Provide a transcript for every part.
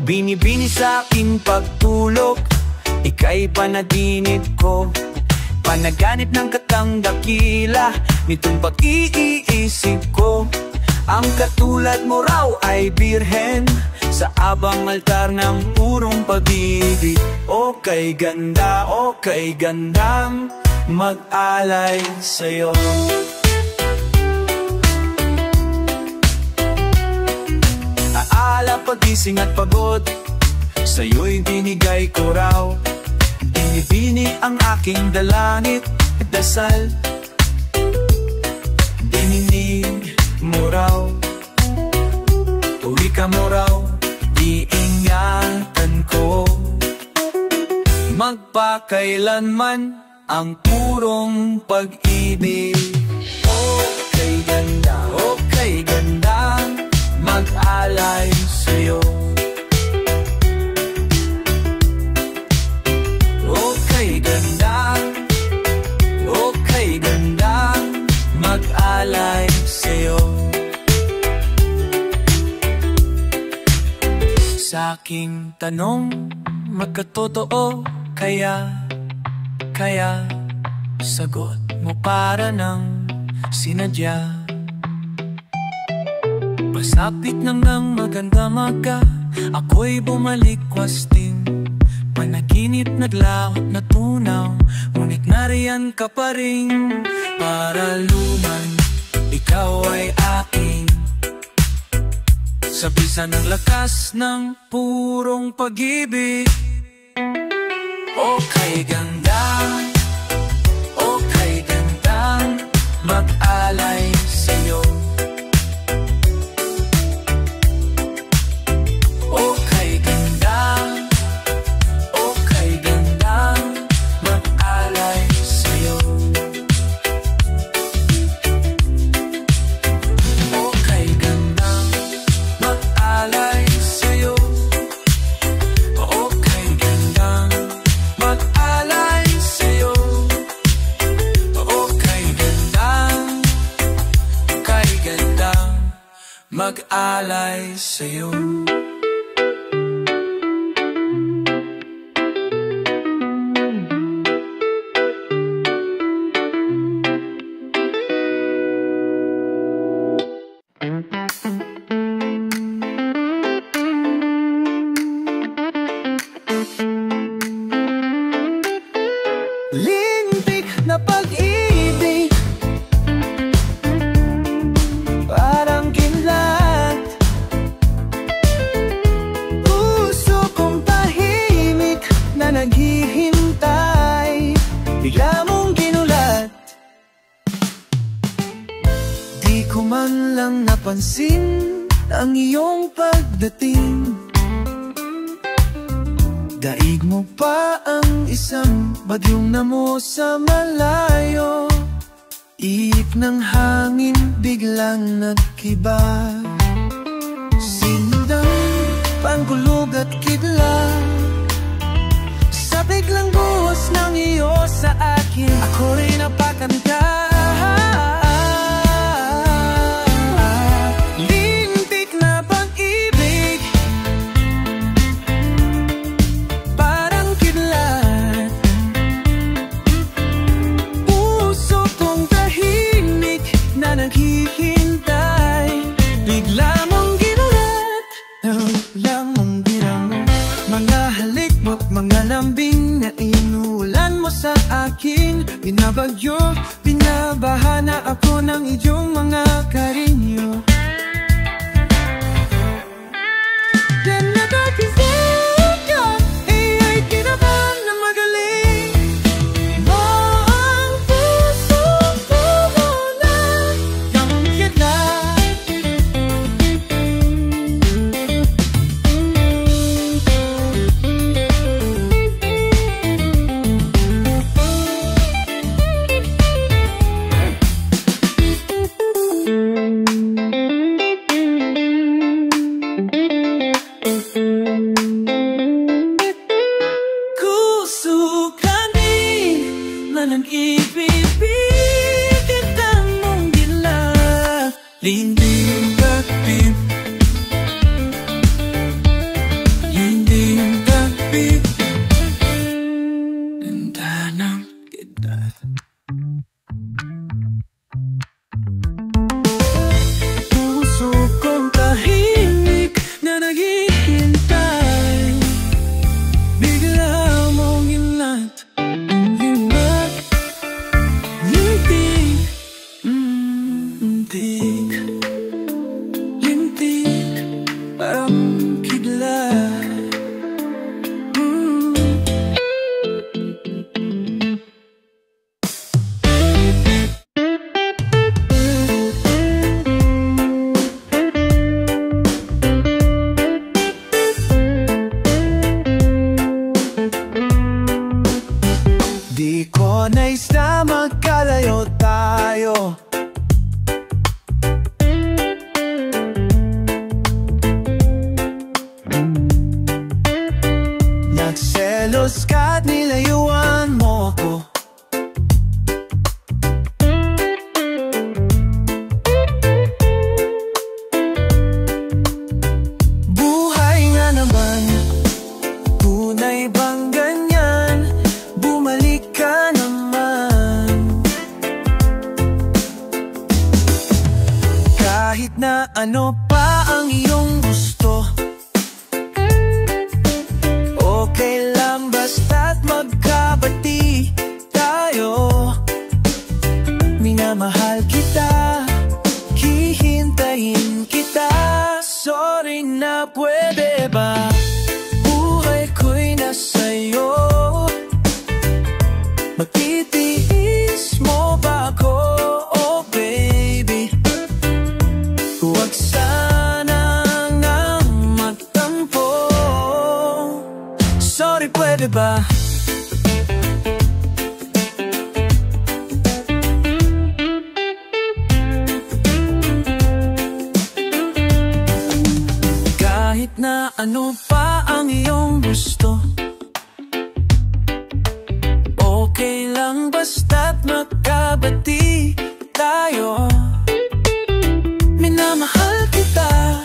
Binibini sa aking pagtulog, ika'y panaginip ko. Panaganip ng katang dakila nitong pag-iisip ko. Ang katulad mo raw ay birhen sa abang altar ng purong pag-ibig. O kay gandang mag-alay sa'yo. Aala, pagising at pagod, sa'yo'y binigay ko raw. Binibini ang aking dalangit at dasal. Dininig mo raw, uwi ka mo raw, iingatan ko. Magpakailanman ang purong pag-ibig. O kay gandang mag-alay sa'yo. O kay gandang mag-alay sa'yo. Sa aking tanong, magkatotoo kaya sagot mo para ng sinadya. Pasapit nang maganda maga, ako'y bumalik wasting. Panaginip naglahot na tunaw, ngunit nariyan ka pa rin. Para luman, ikaw ay aking. Sa bisa ng lakas ng purong pag-ibig. O kay gandang mag-alay sa'yo. O kay gandang mag-alay sa'yo. O kay gandang mag-alay sa'yo. O kay gandang mag-alay sa'yo. O kay gandang mag-alay sa'yo. Lintik na pag-ibig, parang kinlat. Puso kong tahimik na naghihintay, bigla mong ginulat. Di ko man lang napansin ang iyong pagdating. Daig mo pa ang isang bagyong namo sa malayo. Ihip ng hangin biglang nagkiba. Sinundang panggulog at kidla. Sa biglang buhos ng iyo sa akin, ako rin napakan ka. Lintik na pag-ibig, parang kidlat. Puso kong tahimik na naghihintay, bigla mong ginulat. Lang mong ginamo, mga halik mo, mga lambing na inuulan mo sa akin. Binabagyo, binabaha na ako ng iyong mga karinyo. Then nagkakisip ka, ay kinabahan na magaling. Mo ang puso ko muna yung kidlat. Kusukan din na nag-ibibigit ang mong dila. Linding bakit Di ko nais na magkalayo tayo. Nagselos ka't nilayuan mo ko. Buhay nga naman, tunay bang ganyan? Bumalik ka naman. Kahit na ano pa ang iyong gusto, okay lang basta't magkabati tayo. Minamahal kita, hihintayin kita. Sorry na, pwede ba? Buhay ko'y nasa'yo. Matitiis mo ba ako? Oh baby, huwag sanang magtampo. Sorry, pwede ba? Kahit na ano pa ang iyong gusto, okay lang basta't magkabati tayo. Minamahal kita,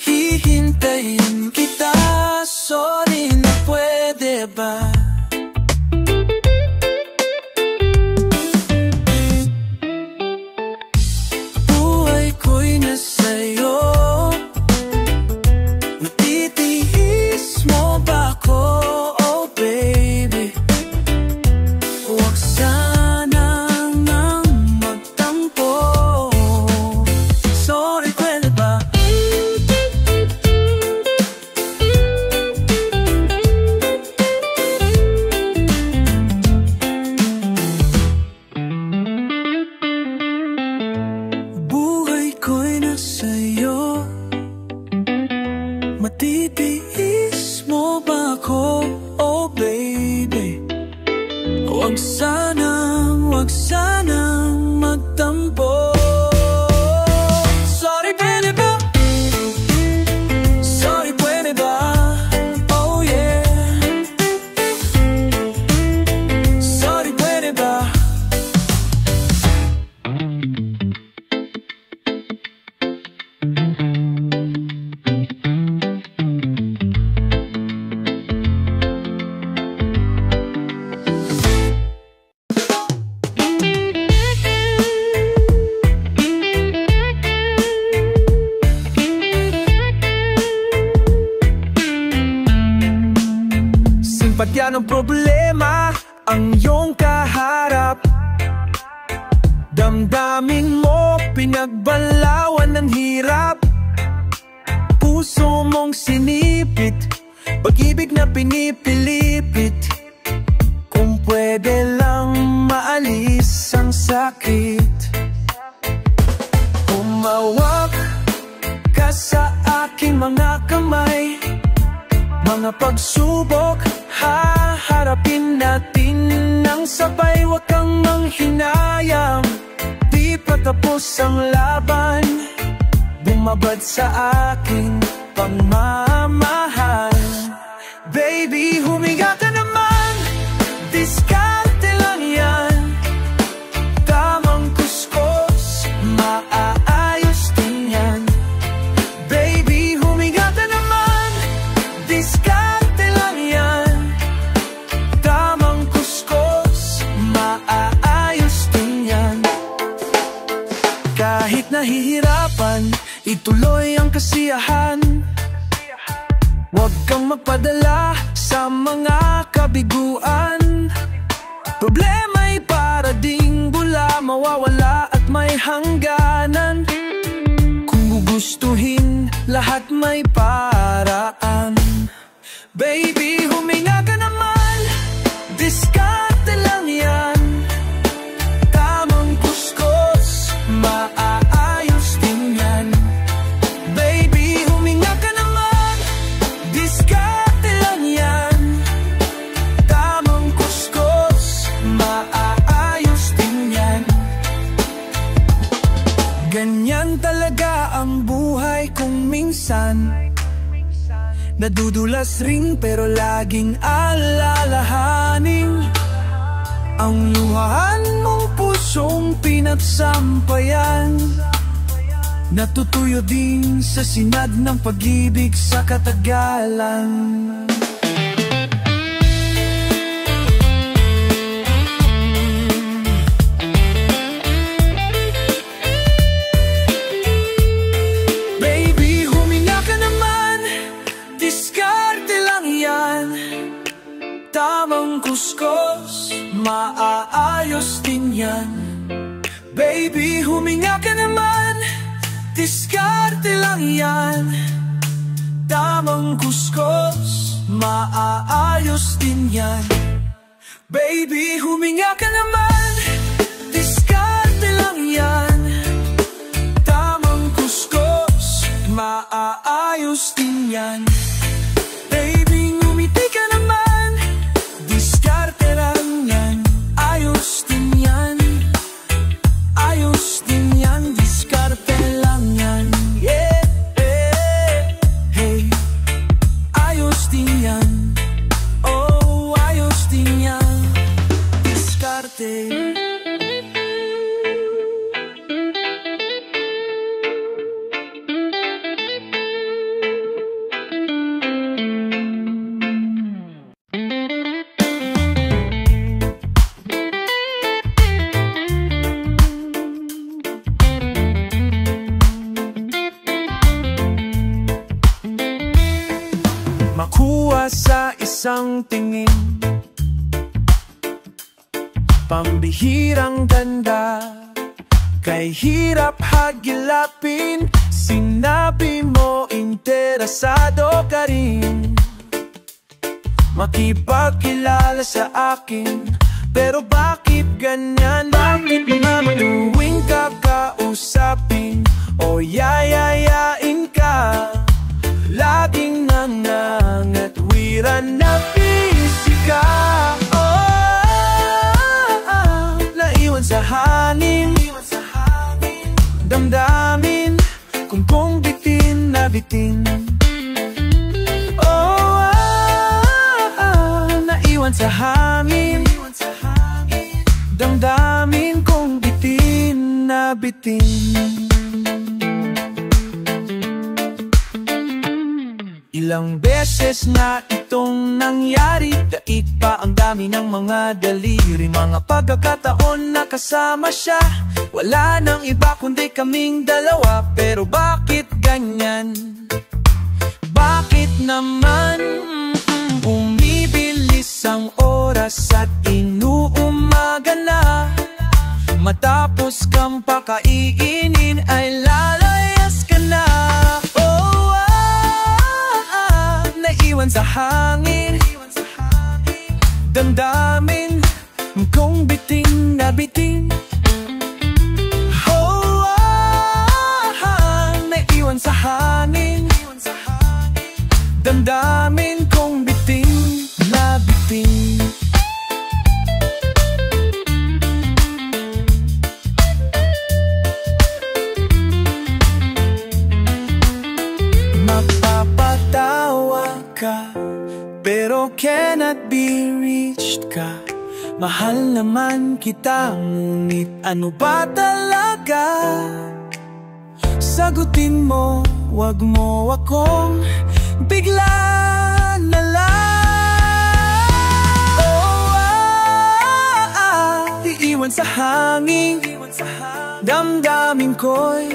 hihintayin kita. Sorry na, pwede ba? Buhay ko'y nasa'yo. Matitiis mo ba ako? Oh baby, huwag sanang magtampo. Sorry, pwede ba? Buhay ko'y nasa'yo. Matitiis mo ba ako? Oh baby, huwag sanang magtampo. Sorry, pwede ba? Sorry, pwede ba? Oh yeah. Sorry, pwede ba? Simpatya ng problema ang iyong kaharap. Damdamin mo, pinagbalawan ng hirap. Puso mong sinipit, pag-ibig na pinipilipit. Kung pwede lang maalis ang sakit. Umawak ka sa aking mga kamay. Mga pagsubok, haharapin natin ng sabay. Huwag kang manghinayang, di pa tapos ang laban. Bumabad sa aking pagmamahal. Baby, huminga ka naman, diskarte lang yan. Tamang kuskos, maaayos din yan. Baby, huminga ka naman, diskarte lang yan. Tamang kuskos, maaayos din yan. Kahit nahihirapan, ituloy ang kasiyahan. Huwag kang magpadala sa mga kabiguan. Problema'y para ding bula, mawawala at may hangganan. Kung gugustuhin, lahat may paraan. Baby, huminga ka naman, diskarte lang yan. Tamang kuskos, maaayos din yan. Baby, huminga ka naman, diskarte lang yan. Tamang kuskos, Nadudulas rin pero laging alalahanin ang luhaan mong pusong pinagsampayan. Natutuyo din sa sinag ng pag-ibig sa katagalan. Baby, huminga ka naman, diskarte lang yan. Tamang kuskos, maaayos din yan. Baby, huminga ka naman, diskarte lang yan. Tamang kuskos, maaayos din yan. Baby, huminga ka naman, diskarte lang yan. Tamang kuskos, maaayos din yan. Baby, ngumiti ka naman, diskarte lang yan. Ayos din yan, ayos din yan, diskarte lang yan. Yeah, hey, ayos din yan. Oh, ayos din yan, diskarte. Makuha sa isang tingin, pambihirang ganda, kay hirap hagilapin. Sinabi mo interesado ka rin makipagkilala sa akin, pero bakit ganyan? Bakit naman tuwing kakausapin o yayayain ka, laging nangangatwiran na busy ka? Naiwan sa hangin, damdamin kung bitin na bitin. Naiwan sa hangin, damdamin kung bitin na bitin. Ilang beses na itong nangyari, daig pa ang dami ng mga daliri. Mga pagkakataon na kasama siya, wala nang iba kundi kaming dalawa. Pero bakit ganyan? Bakit naman bumibilis ang oras at inuumaga na? Matapos kang pakaiinin ay lalayas ka na. Naiwan sa hangin, damdamin kung bitin na bitin. Naiwan sa hangin, damdamin kung bitin na bitin. Mapapatawa ka, pero cannot be reached ka. Mahal naman kita, ngunit ano ba talaga? Sagutin mo, wag mo akong bigla na lang. Iiwan sa hangin, damdamin ko'y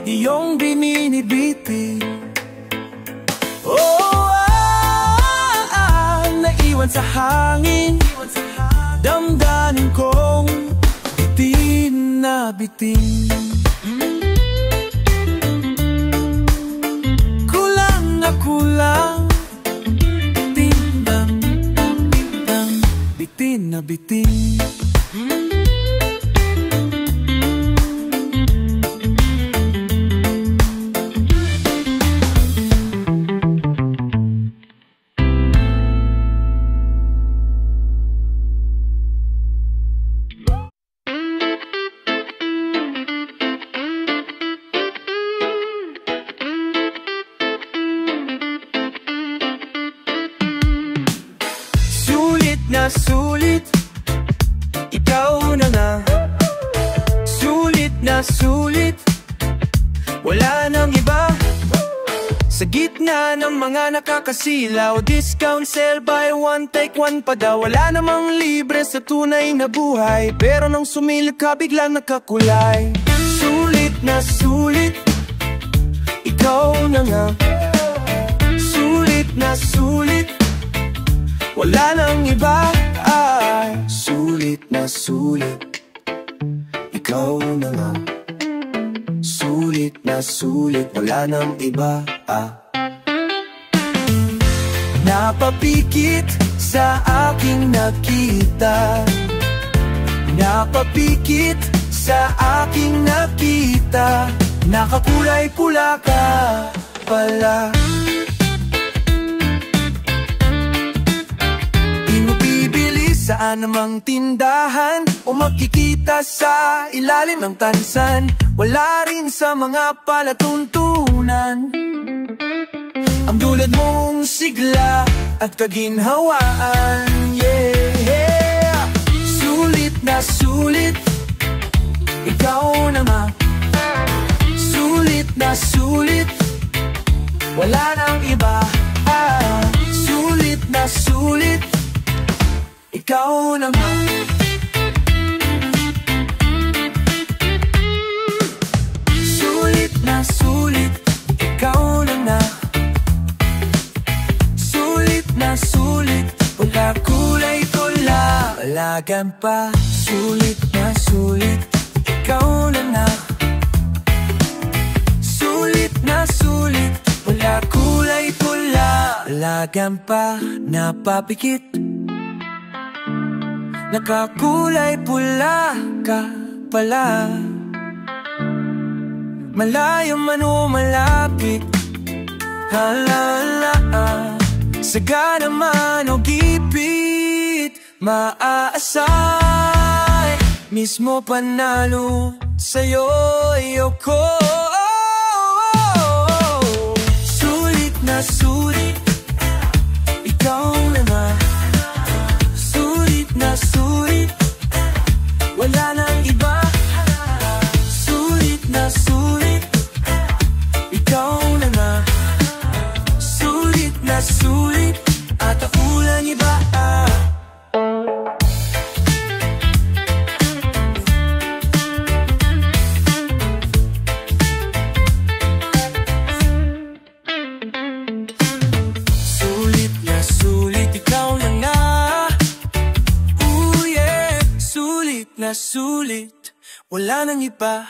iyong bininibitin. Naiwan sa hangin, damdamin kong bitin na bitin. Kulang na kulang, bitin lang, bitin na bitin. sulit, ikaw na nga. Sulit na sulit, wala nang iba. Sa gitna ng mga nakakasilaw, discount sale, buy one take one pa daw. Wala namang libre sa tunay na buhay, pero nang sumilip ka biglang nakakulay. Sulit na sulit, ikaw na nga. Sulit na sulit, wala nang iba. Ay, sulit na sulit, ikaw na nga. Sulit na sulit, wala nang iba. Napapikit sa aking nakita, napapikit sa aking nakita. Nakakulay pula ka pala. Di mo bibili saan namang tindahan, o makikita sa ilalim ng tansan. Wala rin sa mga palatuntunan ang dulad mong sigla at kaginhawaan. Yeah. Sulit na sulit, ikaw na nga. Sulit na sulit, wala nang iba. Sulit na sulit, ikaw na nga. Sulit na sulit, ikaw na nga. Sulit na sulit, wala kulay pula. Palagan pa, sulit na sulit, ikaw na nga. Sulit na sulit, wala kulay pula. Palagan pa, napapikit, nakakulay pula ka pala. Malayo man o malapit, halala, sagana man o gipit, maaasay, mismo panalo sa'yo, ayoko. Sulit na sulit, ikaw na nga. Sulit na sulit, wala nang iba. Sulit na sulit, ikaw na nga. Sulit na sulit, at ako lang iba. Sulit na sulit, ikaw na nga. Ooh yeah, sulit na sulit, wala nang iba.